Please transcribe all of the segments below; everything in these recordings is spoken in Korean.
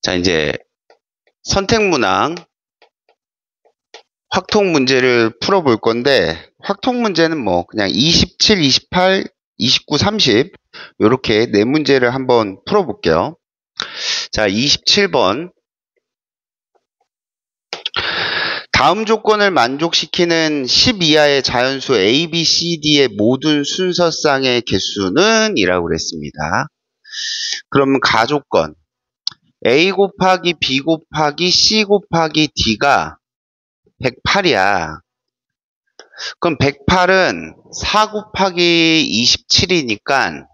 자, 이제 선택문항 확통 문제를 풀어볼 건데, 확통 문제는 뭐 그냥 27, 28, 29, 30 요렇게 네 문제를 한번 풀어볼게요. 자, 27번. 다음 조건을 만족시키는 10 이하의 자연수 A, B, C, D의 모든 순서쌍의 개수는? 이라고 그랬습니다. 그러면 가조건 A 곱하기 B 곱하기 C 곱하기 D가 108이야. 그럼 108은 4 곱하기 27이니까,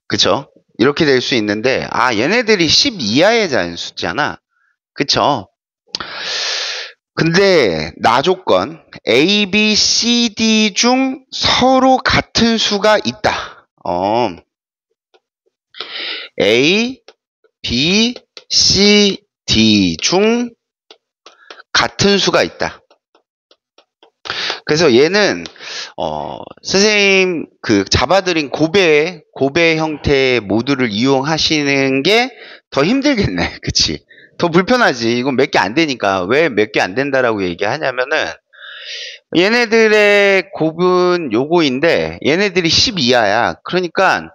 그쵸? 이렇게 될 수 있는데, 얘네들이 10 이하의 자연수잖아. 그쵸? 근데 나조건 A, B, C, D 중 서로 같은 수가 있다. A, B, C, D 중 같은 수가 있다. 그래서 얘는 선생님 그 잡아드린 고배 형태의 모듈을 이용하시는 게 더 힘들겠네. 그치? 더 불편하지. 이건 몇 개 안 되니까. 왜 몇 개 안 된다라고 얘기하냐면은, 얘네들의 곱은 요거인데 얘네들이 10 이하야. 그러니까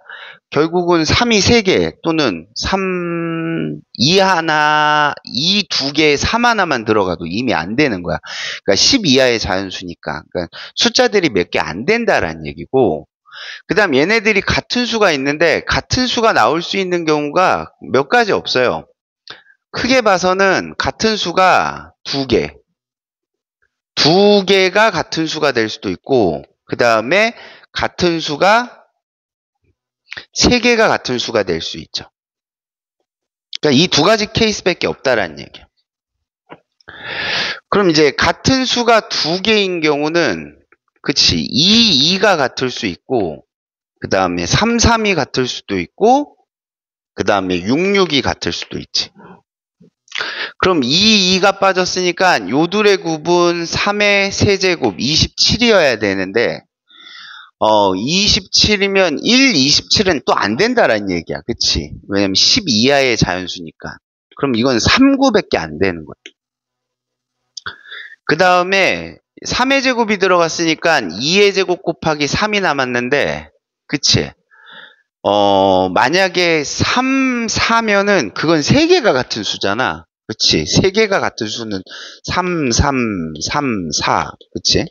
결국은 3이 3개 또는 3, 2 하나, 2 2개, 3 하나만 들어가도 이미 안 되는 거야. 그러니까 10 이하의 자연수니까. 그러니까 숫자들이 몇 개 안 된다라는 얘기고, 그 다음 얘네들이 같은 수가 있는데 같은 수가 나올 수 있는 경우가 몇 가지 없어요. 크게 봐서는 같은 수가 2개. 2개가 같은 수가 될 수도 있고, 그 다음에 같은 수가 3개가 같은 수가 될 수 있죠. 그러니까 이 두 가지 케이스밖에 없다라는 얘기예요. 그럼 이제 같은 수가 2개인 경우는, 그치, 2, 2가 같을 수 있고, 그 다음에 3, 3이 같을 수도 있고, 그 다음에 6, 6이 같을 수도 있지. 그럼 2, 2가 빠졌으니까 요둘의 곱은 3의 세제곱 27이어야 되는데, 27이면 1, 27은 또 안 된다라는 얘기야. 그치? 왜냐면 10 이하의 자연수니까. 그럼 이건 3구밖에 안 되는 거야. 그 다음에 3의 제곱이 들어갔으니까 2의 제곱 곱하기 3이 남았는데, 그치? 만약에 3, 4면은 그건 3개가 같은 수잖아. 그치? 3개가 같은 수는 3, 3, 3, 4. 그치?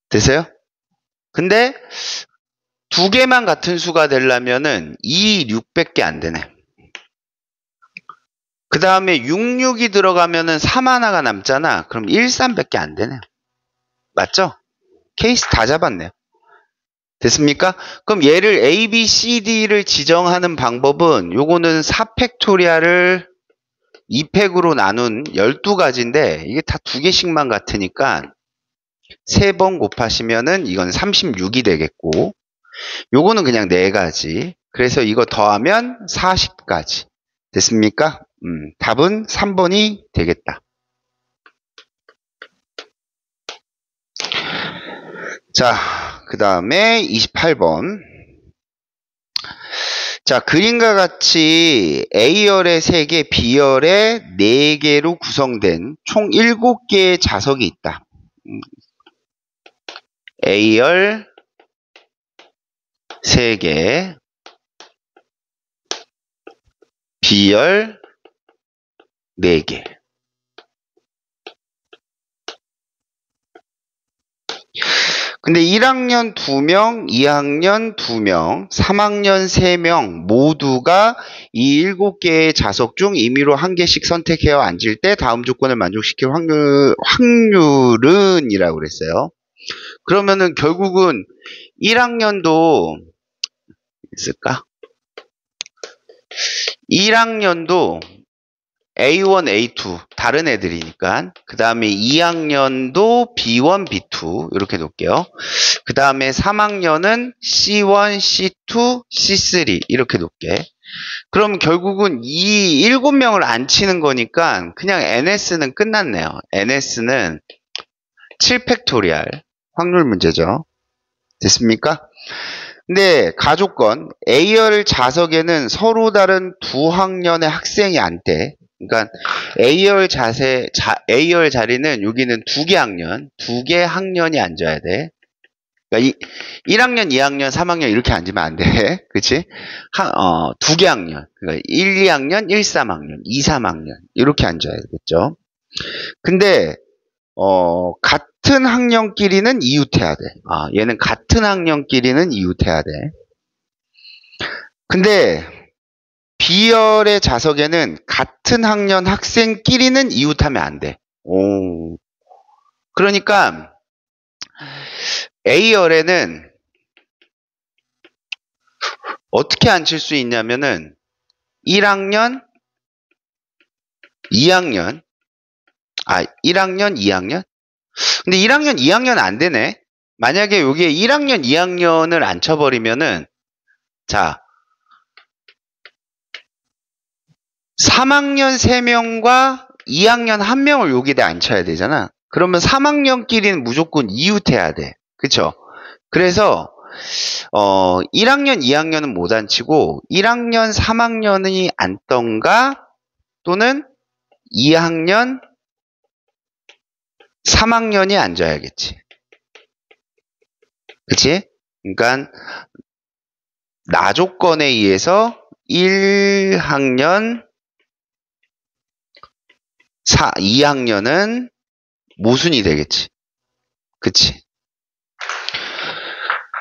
되세요? 근데 2개만 같은 수가 되려면은 2, 6밖에 안 되네. 그 다음에 6, 6이 들어가면은 3 하나가 남잖아. 그럼 1, 3밖에 안 되네. 맞죠? 케이스 다 잡았네요. 됐습니까? 그럼 얘를 A, B, C, D를 지정하는 방법은 요거는 4팩토리얼을 2팩으로 나눈 12가지인데 이게 다 2개씩만 같으니까 3번 곱하시면은 이건 36이 되겠고, 요거는 그냥 4가지. 그래서 이거 더하면 40까지. 됐습니까? 답은 3번이 되겠다. 자, 그 다음에 28번. 자, 그림과 같이 A열의 3개, B열의 4개로 구성된 총 7개의 자석이 있다. A열 3개, B열 4개. 근데 1학년 2명, 2학년 2명, 3학년 3명 모두가 이 7개의 자석 중 임의로 1개씩 선택해서 앉을 때 다음 조건을 만족시킬 확률은 이라고 그랬어요. 그러면은 결국은 1학년도 있을까? 1학년도 A1, A2 다른 애들이니까, 그 다음에 2학년도 B1, B2 이렇게 놓을게요. 그 다음에 3학년은 C1, C2, C3 이렇게 놓을게. 그럼 결국은 이 7명을 안 치는 거니까 그냥 NS는 끝났네요. NS는 7팩토리얼 확률 문제죠. 됐습니까? 근데 가조건 A열 자석에는 서로 다른 두 학년의 학생이 앉대. 그러니까 A열 자리는 여기는 두 개 학년, 두 개 학년이 앉아야 돼. 그러니까 1학년, 2학년, 3학년 이렇게 앉으면 안 돼. 그치? 두 개 학년. 그러니까 1, 2학년, 1, 3학년, 2, 3학년. 이렇게 앉아야 되겠죠. 근데, 같은 학년끼리는 이웃해야 돼. 얘는 같은 학년끼리는 이웃해야 돼. 근데, B열의 자석에는 같은 학년 학생끼리는 이웃하면 안 돼. 오. 그러니까, A열에는 어떻게 앉힐 수 있냐면은 1학년, 2학년, 1학년, 2학년? 근데 1학년, 2학년 안 되네. 만약에 여기에 1학년, 2학년을 앉혀버리면은 자 3학년 3명과 2학년 1명을 여기다 앉혀야 되잖아. 그러면 3학년끼리는 무조건 이웃해야 돼. 그쵸? 그래서 1학년, 2학년은 못 앉히고 1학년, 3학년이 앉던가 또는 2학년, 3학년이 앉아야겠지. 그치? 그러니까 나조건에 의해서 1학년, 2학년은 모순이 되겠지. 그치?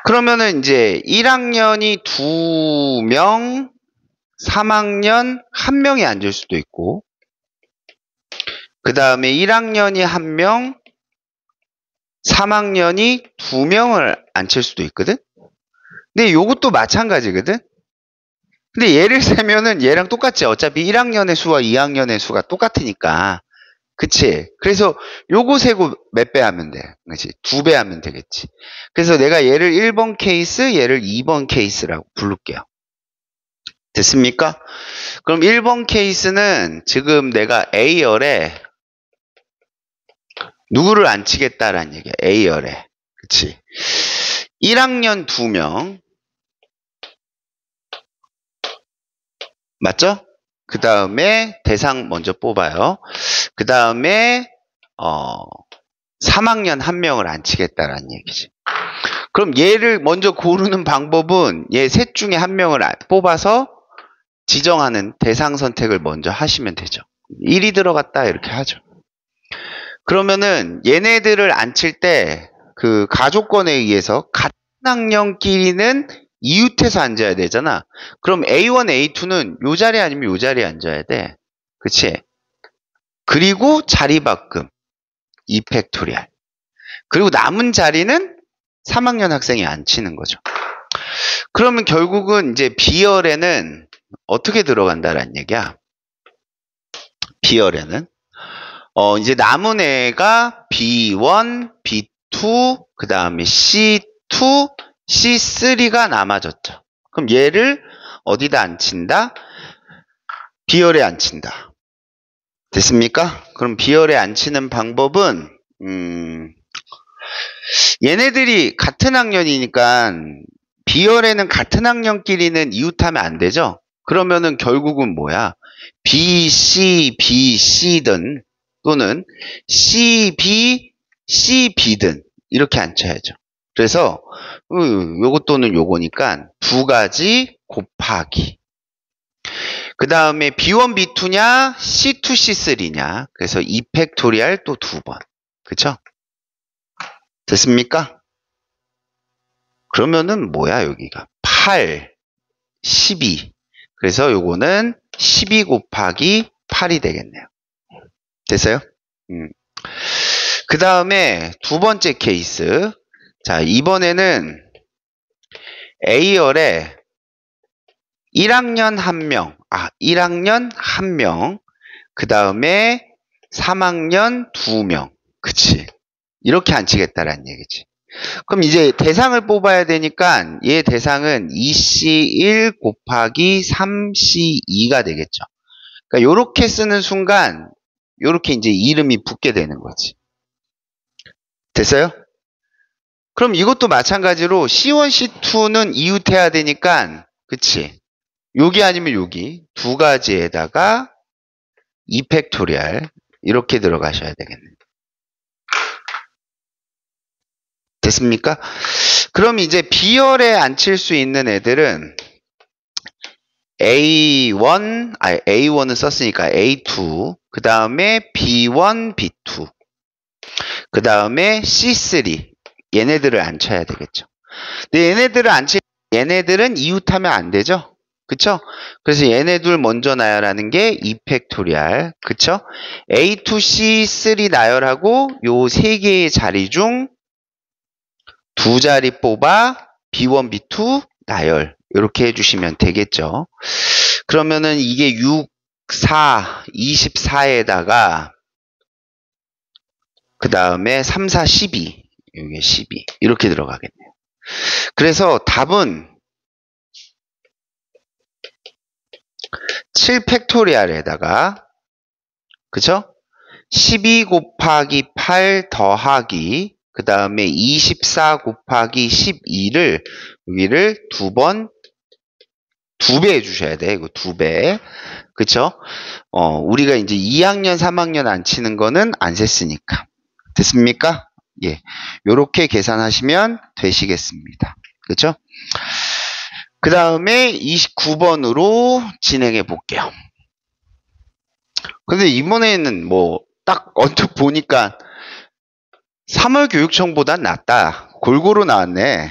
그러면은 이제 1학년이 2명, 3학년 1명이 앉을 수도 있고, 그 다음에 1학년이 1명, 3학년이 2명을 앉힐 수도 있거든? 근데 요것도 마찬가지거든? 근데 얘를 세면은 얘랑 똑같지. 어차피 1학년의 수와 2학년의 수가 똑같으니까. 그치? 그래서 요거 세고 몇 배 하면 돼? 그치? 2배 하면 되겠지. 그래서 내가 얘를 1번 케이스, 얘를 2번 케이스라고 부를게요. 됐습니까? 그럼 1번 케이스는 지금 내가 A열에 누구를 앉히겠다라는 얘기야. A열에. 그치? 1학년 2명. 맞죠? 그 다음에 대상 먼저 뽑아요. 그 다음에 3학년 1명을 앉히겠다라는 얘기지. 그럼 얘를 먼저 고르는 방법은 얘 셋 중에 1명을 뽑아서 지정하는 대상 선택을 먼저 하시면 되죠. 1이 들어갔다 이렇게 하죠. 그러면은 얘네들을 앉힐 때 그 가족권에 의해서 같은 학년끼리는 이웃해서 앉아야 되잖아. 그럼 A1, A2는 요 자리에 아니면 요 자리에 앉아야 돼. 그치? 그리고 자리 바꿈. 2팩토리얼. 그리고 남은 자리는 3학년 학생이 앉히는 거죠. 그러면 결국은 이제 B열에는 어떻게 들어간다라는 얘기야? B열에는 이제 남은 애가 B1, B2, 그 다음에 C2, C3가 남아졌죠. 그럼 얘를 어디다 앉힌다? B열에 앉힌다. 됐습니까? 그럼 B열에 앉히는 방법은 얘네들이 같은 학년이니까 B열에는 같은 학년끼리는 이웃하면 안 되죠? 그러면은 결국은 뭐야? B, C, B, C든 또는 C, B, C, B든 이렇게 앉혀야죠. 그래서 요거 또는 요거니까 두 가지 곱하기. 그 다음에 B1, B2냐 C2, C3냐 그래서 2팩토리얼 또 두 번. 그쵸? 됐습니까? 그러면은 뭐야 여기가 8, 12. 그래서 요거는 12 곱하기 8이 되겠네요. 됐어요? 그 다음에 두 번째 케이스. 자, 이번에는 A열에 1학년 1명, 1학년 1명, 그 다음에 3학년 2명. 그치? 이렇게 앉히겠다라는 얘기지. 그럼 이제 대상을 뽑아야 되니까 얘 대상은 2C1 곱하기 3C2가 되겠죠. 그러니까 요렇게 쓰는 순간 요렇게 이제 이름이 붙게 되는 거지. 됐어요? 그럼 이것도 마찬가지로 C1, C2는 이웃해야 되니까, 그치? 여기 아니면 여기 두 가지에다가 2팩토리얼 이렇게 들어가셔야 되겠네요. 됐습니까? 그럼 이제 B열에 앉힐 수 있는 애들은 A1은 썼으니까 A2, 그 다음에 B1, B2, 그 다음에 C3, 얘네들을 앉혀야 되겠죠. 근데 얘네들은 이웃하면 안 되죠. 그쵸? 그래서 얘네들 먼저 나열하는 게 2팩토리얼. 그쵸? A2, C3 나열하고 요 세 개의 자리 중 두 자리 뽑아 B1, B2 나열. 이렇게 해주시면 되겠죠. 그러면은 이게 6, 4, 24에다가 그 다음에 3, 4, 12. 이게 12. 이렇게 들어가겠네요. 그래서 답은 7팩토리얼에다가 그쵸? 12 곱하기 8 더하기 그 다음에 24 곱하기 12를 여기를 두 배 해주셔야 돼. 이거 2배. 그쵸? 우리가 이제 2학년, 3학년 안 치는 거는 안 셌으니까. 됐습니까? 예. 요렇게 계산하시면 되시겠습니다. 그쵸? 그 다음에 29번으로 진행해 볼게요. 근데 이번에는 뭐, 딱 언뜻 보니까 3월 교육청보단 낫다. 골고루 나왔네.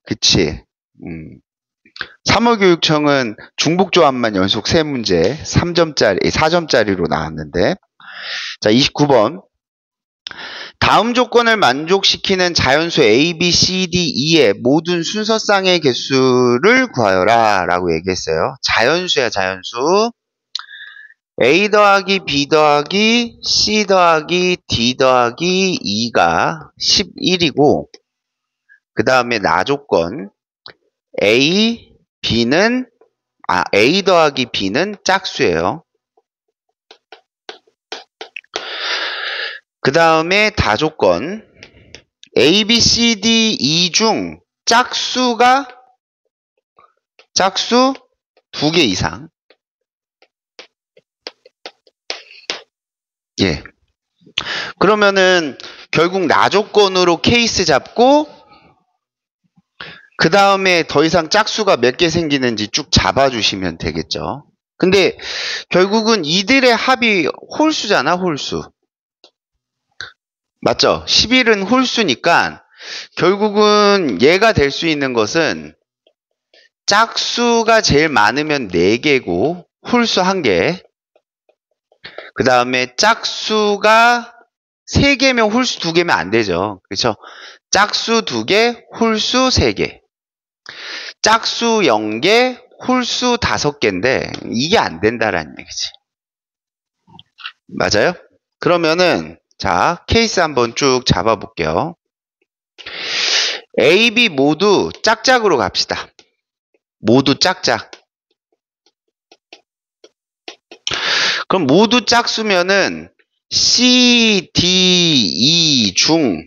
그치? 3월 교육청은 중복조합만 연속 3문제 3점짜리, 4점짜리로 나왔는데. 자, 29번. 다음 조건을 만족시키는 자연수 A, B, C, D, E의 모든 순서쌍의 개수를 구하여라 라고 얘기했어요. 자연수야, 자연수. A 더하기 B 더하기 C 더하기 D 더하기 E가 11이고 그 다음에 나조건 A 더하기 B는 짝수예요. 그 다음에 다조건 A, B, C, D, E 중 짝수 2개 이상. 예. 그러면은 결국 나조건으로 케이스 잡고 그 다음에 더 이상 짝수가 몇 개 생기는지 쭉 잡아주시면 되겠죠. 근데 결국은 이들의 합이 홀수잖아, 홀수. 맞죠? 11은 홀수니까 결국은 얘가 될 수 있는 것은 짝수가 제일 많으면 4개고 홀수 1개. 그 다음에 짝수가 3개면 홀수 2개면 안 되죠. 그렇죠? 짝수 2개, 홀수 3개. 짝수 0개, 홀수 5개인데 이게 안 된다라는 얘기지. 맞아요? 그러면은 자, 케이스 한번 쭉 잡아볼게요. A, B 모두 짝짝으로 갑시다. 모두 짝짝. 그럼 모두 짝수면은 C, D, E 중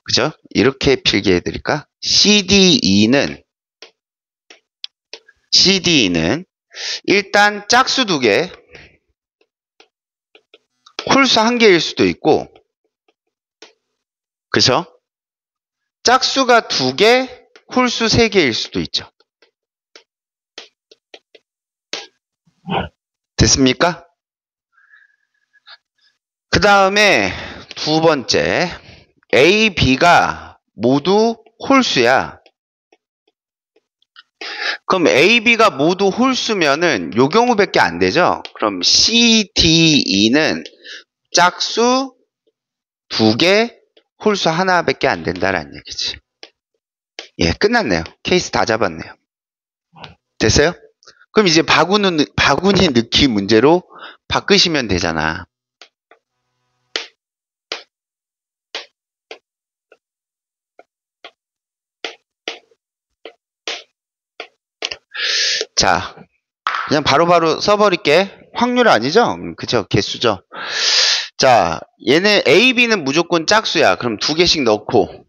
그죠? 이렇게 필기해 드릴까? C, D, E는 일단 짝수 2개, 홀수 1개일 수도 있고, 그죠? 짝수가 2개, 홀수 3개일 수도 있죠. 됐습니까? 그 다음에 두 번째, A, B가 모두 홀수야. 그럼 A, B가 모두 홀수면은 요 경우밖에 안 되죠. 그럼 C, D, E는 짝수 2개, 홀수 1밖에 안 된다라는 얘기지. 예, 끝났네요. 케이스 다 잡았네요. 됐어요? 그럼 이제 바구니 넣기 문제로 바꾸시면 되잖아. 자, 그냥 바로바로 써버릴게. 확률 아니죠? 그쵸? 개수죠? 자, 얘네 A, B는 무조건 짝수야. 그럼 2개씩 넣고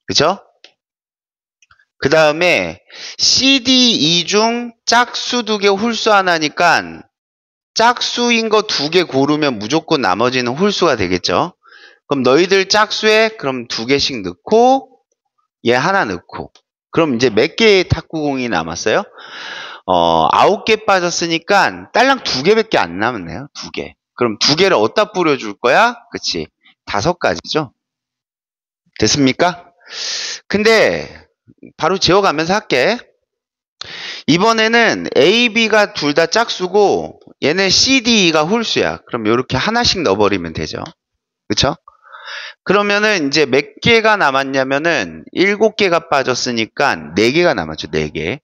그죠? 그 다음에 CD2 중 짝수 2개, 홀수 하나니까 짝수인 거 2개 고르면 무조건 나머지는 홀수가 되겠죠. 그럼 너희들 짝수에 그럼 2개씩 넣고 얘 하나 넣고 그럼 이제 몇 개의 탁구공이 남았어요? 9개 빠졌으니까 딸랑 2개밖에 안 남았네요. 2개. 그럼 2개를 어디다 뿌려줄 거야? 그치. 5가지죠. 됐습니까? 근데 바로 지워가면서 할게. 이번에는 A, B가 둘 다 짝수고 얘는 C, D가 홀수야. 그럼 이렇게 하나씩 넣어버리면 되죠. 그쵸? 그러면은 이제 몇 개가 남았냐면은 7개가 빠졌으니까 4개가 남았죠. 4개.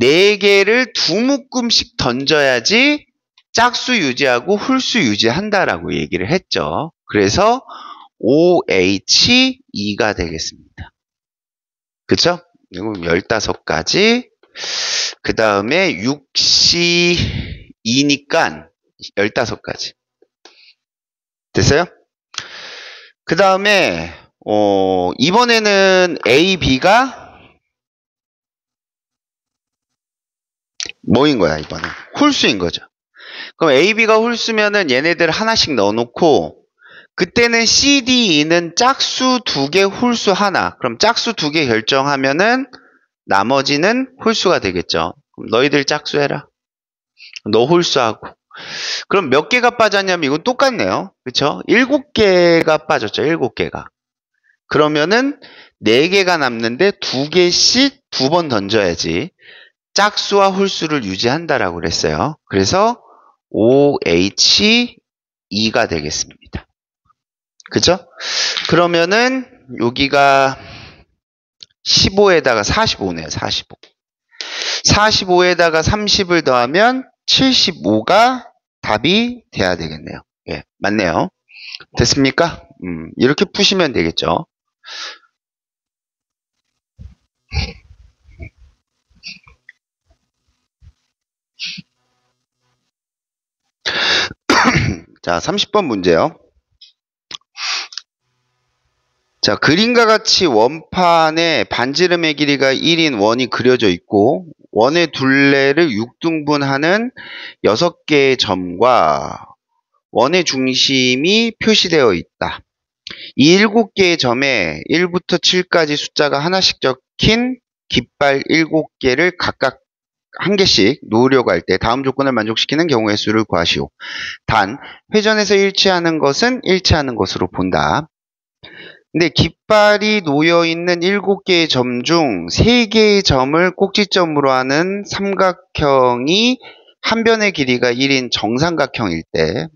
4개를 두 묶음씩 던져야지 짝수 유지하고 홀수 유지한다라고 얘기를 했죠. 그래서 OH2가 되겠습니다. 그쵸? 이거 15가지. 그 다음에 6C2니까 15가지. 됐어요? 그 다음에 이번에는 A, B가 뭐인 거야 이번에? 홀수인 거죠. 그럼 A, B가 홀수면은 얘네들 하나씩 넣어놓고 그때는 C, D, E는 짝수 2개, 홀수 하나. 그럼 짝수 2개 결정하면은 나머지는 홀수가 되겠죠. 그럼 너희들 짝수 해라. 너 홀수하고. 그럼 몇 개가 빠졌냐면 이건 똑같네요. 그쵸? 7개가 빠졌죠. 7개가. 그러면은 4개가 남는데 2개씩 2번 던져야지 짝수와 홀수를 유지한다라고 그랬어요. 그래서 OH2가 되겠습니다. 그죠? 그러면은 여기가 15에다가 45네요. 45. 45에다가 30을 더하면 75가 답이 돼야 되겠네요. 예, 맞네요. 됐습니까? 이렇게 푸시면 되겠죠. 자, 30번 문제요. 자, 그림과 같이 원판에 반지름의 길이가 1인 원이 그려져 있고 원의 둘레를 6등분하는 6개의 점과 원의 중심이 표시되어 있다. 이 7개의 점에 1부터 7까지 숫자가 하나씩 적힌 깃발 7개를 각각 한 개씩 놓으려고 할 때 다음 조건을 만족시키는 경우의 수를 구하시오. 단, 회전에서 일치하는 것은 일치하는 것으로 본다. 근데 깃발이 놓여있는 7개의 점 중 3개의 점을 꼭지점으로 하는 삼각형이 한 변의 길이가 1인 정삼각형일 때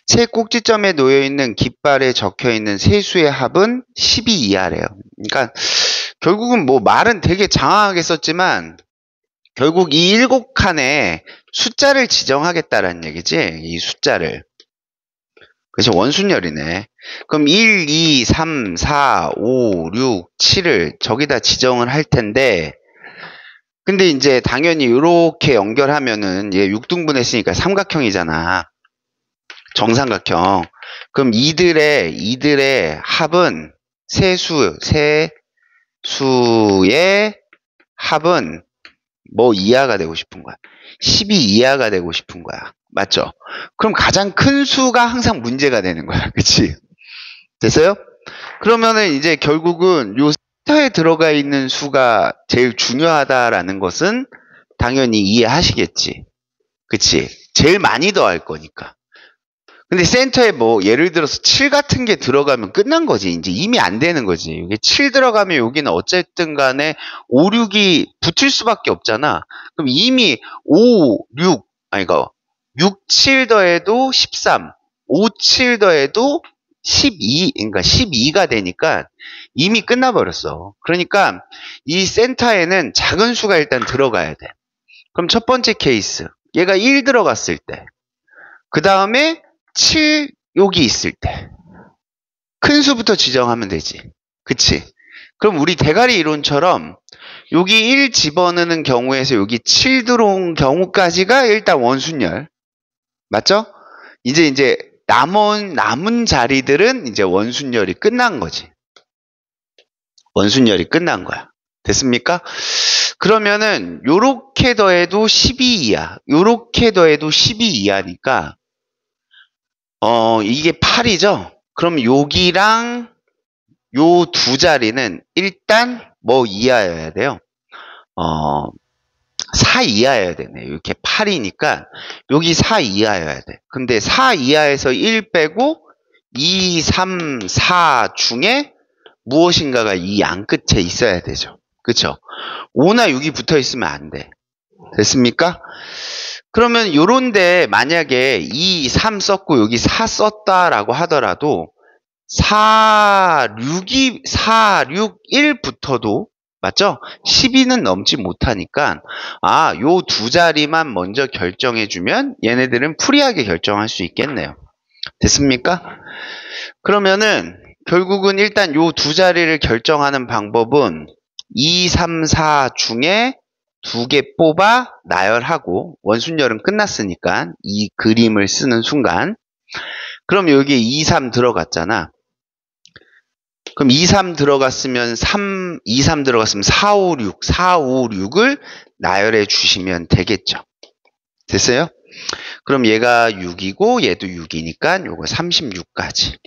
세 꼭지점에 놓여있는 깃발에 적혀있는 세수의 합은 12 이하래요. 그러니까 결국은 뭐 말은 되게 장황하게 썼지만 결국 이 7칸에 숫자를 지정하겠다라는 얘기지. 이 숫자를. 그래서 원순열이네. 그럼 1, 2, 3, 4, 5, 6, 7을 저기다 지정을 할 텐데 근데 이제 당연히 이렇게 연결하면은 얘 6등분 삼각형이잖아. 정삼각형. 그럼 이들의 합은 세수의 합은 뭐 이하가 되고 싶은 거야? 12 이하가 되고 싶은 거야. 맞죠? 그럼 가장 큰 수가 항상 문제가 되는 거야. 그치? 됐어요? 그러면은 이제 결국은 요 센터에 들어가 있는 수가 제일 중요하다라는 것은 당연히 이해하시겠지. 그치? 제일 많이 더할 거니까. 근데 센터에 뭐 예를 들어서 7 같은 게 들어가면 끝난 거지. 이제 이미 안 되는 거지. 이게 7 들어가면 여기는 어쨌든 간에 5, 6이 붙을 수밖에 없잖아. 그럼 이미 5, 6, 아니, 그러니까 6, 7 더해도 13, 5, 7 더해도 12, 그러니까 12가 되니까 이미 끝나버렸어. 그러니까 이 센터에는 작은 수가 일단 들어가야 돼. 그럼 첫 번째 케이스. 얘가 1 들어갔을 때. 그 다음에 7 여기 있을 때 큰 수부터 지정하면 되지. 그치? 그럼 우리 대가리 이론처럼 여기 1 집어넣는 경우에서 여기 7 들어온 경우까지가 일단 원순열. 맞죠? 이제 남은 자리들은 이제 원순열이 끝난 거지. 원순열이 끝난 거야. 됐습니까? 그러면은 요렇게 더해도 12 이하, 요렇게 더해도 12 이하니까 이게 8이죠? 그럼 여기랑 요 두 자리는 일단 뭐 이하여야 돼요? 4 이하여야 되네. 이렇게 8이니까 여기 4 이하여야 돼. 근데 4 이하에서 1 빼고 2, 3, 4 중에 무엇인가가 이 양 끝에 있어야 되죠. 그쵸? 5나 6이 붙어 있으면 안 돼. 됐습니까? 그러면 요런데 만약에 2, 3 썼고 여기 4 썼다라고 하더라도 4, 6, 1부터도 맞죠? 12는 넘지 못하니까 요 두 자리만 먼저 결정해주면 얘네들은 프리하게 결정할 수 있겠네요. 됐습니까? 그러면은 결국은 일단 요 두 자리를 결정하는 방법은 2, 3, 4 중에 2개 뽑아 나열하고 원순열은 끝났으니까 이 그림을 쓰는 순간 그럼 여기에 2, 3 들어갔잖아. 그럼 2, 3 들어갔으면 2, 3 들어갔으면 4, 5, 6, 4, 5, 6을 나열해 주시면 되겠죠. 됐어요? 그럼 얘가 6이고 얘도 6이니까 요거 36까지.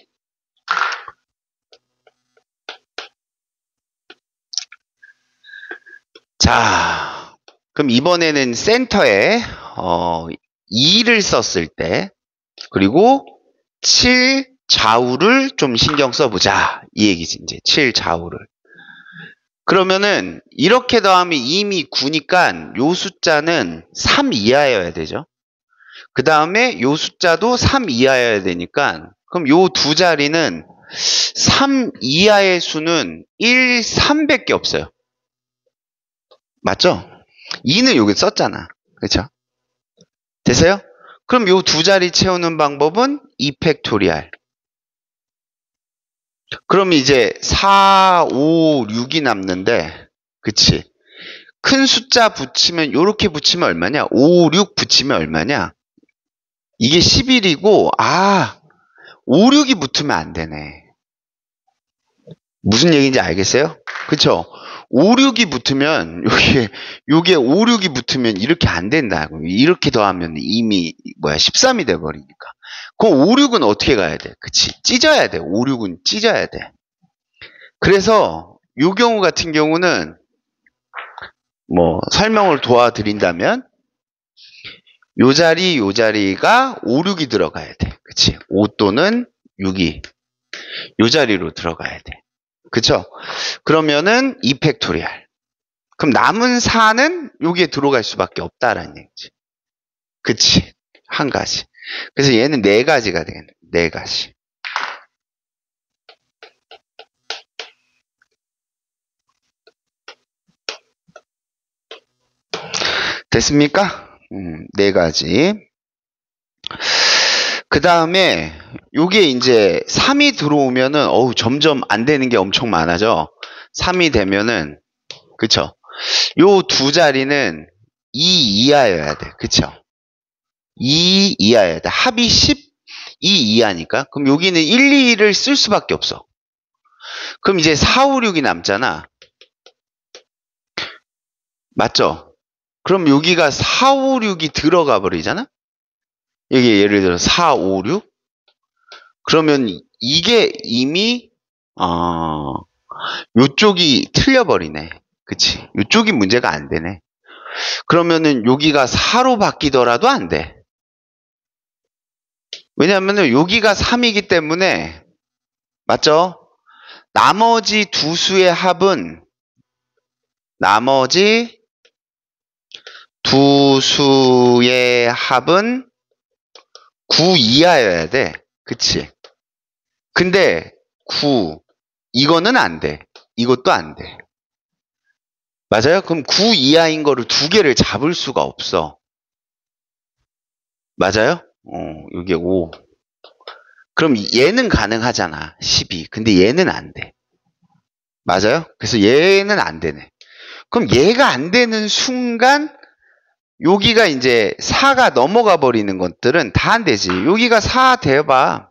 자, 그럼 이번에는 센터에 2를 썼을 때 그리고 7 좌우를 좀 신경 써보자. 이 얘기지, 이제. 7 좌우를. 그러면은, 이렇게 더하면 이미 9니까 요 숫자는 3 이하여야 되죠. 그 다음에 요 숫자도 3 이하여야 되니까, 그럼 요 두 자리는 3 이하의 수는 1, 3밖에 없어요. 맞죠? 2는 여기 썼잖아. 그쵸? 됐어요? 그럼 요 두 자리 채우는 방법은 2팩토리알. 그럼 이제 4, 5, 6이 남는데 그치? 큰 숫자 붙이면 요렇게 붙이면 얼마냐? 5, 6 붙이면 얼마냐? 이게 11이고 5, 6이 붙으면 안 되네. 무슨 얘기인지 알겠어요? 그쵸? 5, 6이 붙으면 요게 5, 6이 붙으면 이렇게 안 된다고. 이렇게 더하면 이미 13이 돼 버리니까. 그럼 5, 6은 어떻게 가야 돼? 그치? 찢어야 돼. 5, 6은 찢어야 돼. 그래서 요 경우 같은 경우는 설명을 도와드린다면 요 자리가 5, 6이 들어가야 돼. 그치? 5 또는 6이 요 자리로 들어가야 돼. 그쵸? 그러면은 2팩토리알. 그럼 남은 4는 여기에 들어갈 수밖에 없다라는 얘기지. 그치? 한 가지. 그래서 얘는 4가지가 되겠네. 4가지. 됐습니까? 4가지. 그 다음에 요게 이제 3이 들어오면은 점점 안 되는 게 엄청 많아져. 3이 되면은 그쵸? 요 두 자리는 2 이하여야 돼. 그쵸? 2 이하여야 돼. 합이 12 이하니까. 그럼 여기는 1, 2를 쓸 수밖에 없어. 그럼 이제 4, 5, 6이 남잖아. 맞죠? 그럼 여기가 4, 5, 6이 들어가 버리잖아? 여기 예를 들어 4, 5, 6? 그러면 이게 이미 요쪽이 틀려버리네. 그치? 요쪽이 문제가 안 되네. 그러면은 여기가 4로 바뀌더라도 안 돼. 왜냐면은 여기가 3이기 때문에 맞죠? 나머지 두 수의 합은 9 이하여야 돼. 그치? 근데 9 이거는 안 돼. 이것도 안 돼. 맞아요? 그럼 9 이하인 거를 두 개를 잡을 수가 없어. 맞아요? 이게 5. 그럼 얘는 가능하잖아. 12. 근데 얘는 안 돼. 맞아요? 그래서 얘는 안 되네. 그럼 얘가 안 되는 순간 여기가 이제 4가 넘어가 버리는 것들은 다 안 되지. 여기가 4 돼봐.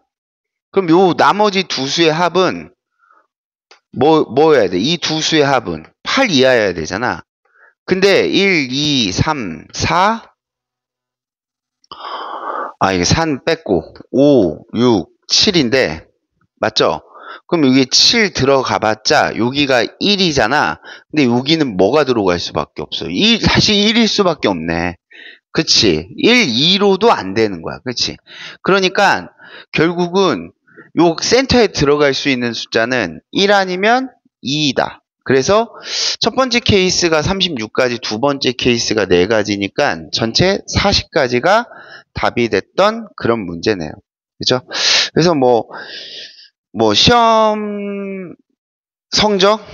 그럼 요 나머지 두 수의 합은 뭐여야 돼? 이 두 수의 합은 8 이하여야 되잖아. 근데 1, 2, 3, 4, 이게 3 뺐고 5, 6, 7인데 맞죠? 그럼 여기 7 들어가봤자 여기가 1이잖아. 근데 여기는 뭐가 들어갈 수밖에 없어? 다시 1일 수밖에 없네. 그치? 1, 2로도 안 되는 거야. 그치? 그러니까 결국은 요 센터에 들어갈 수 있는 숫자는 1 아니면 2이다. 그래서 첫 번째 케이스가 36가지, 두 번째 케이스가 4가지니까 전체 40가지가 답이 됐던 그런 문제네요. 그죠? 그래서 뭐 시험 성적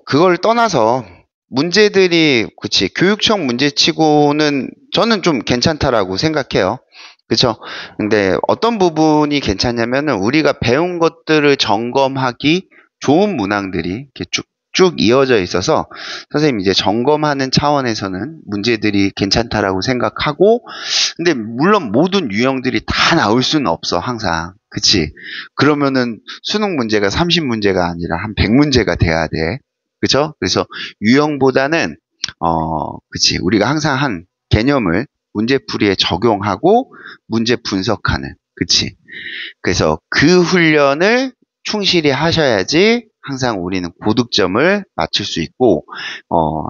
그걸 떠나서 문제들이 그치 교육청 문제치고는 저는 좀 괜찮다라고 생각해요. 그쵸? 근데 어떤 부분이 괜찮냐면은 우리가 배운 것들을 점검하기 좋은 문항들이 이렇게 쭉 이어져 있어서 선생님 이제 점검하는 차원에서는 문제들이 괜찮다라고 생각하고 근데 물론 모든 유형들이 다 나올 수는 없어 항상. 그치? 그러면은 수능 문제가 30문제가 아니라 한 100문제가 돼야 돼. 그쵸? 그래서 유형보다는 그치. 우리가 항상 한 개념을 문제풀이에 적용하고 문제 분석하는. 그치? 그래서 그 훈련을 충실히 하셔야지 항상 우리는 고득점을 맞출 수 있고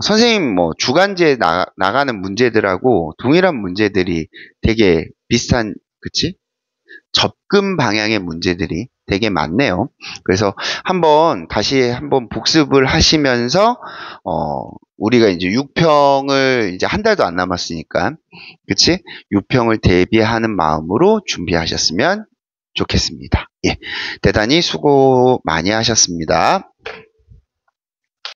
선생님 주간제 나가는 문제들하고 동일한 문제들이 되게 비슷한 그치? 접근 방향의 문제들이 되게 많네요. 그래서 다시 한번 복습을 하시면서 우리가 이제 6평을 이제 한 달도 안 남았으니까 그치? 6평을 대비하는 마음으로 준비하셨으면 좋겠습니다. 예, 대단히 수고 많이 하셨습니다.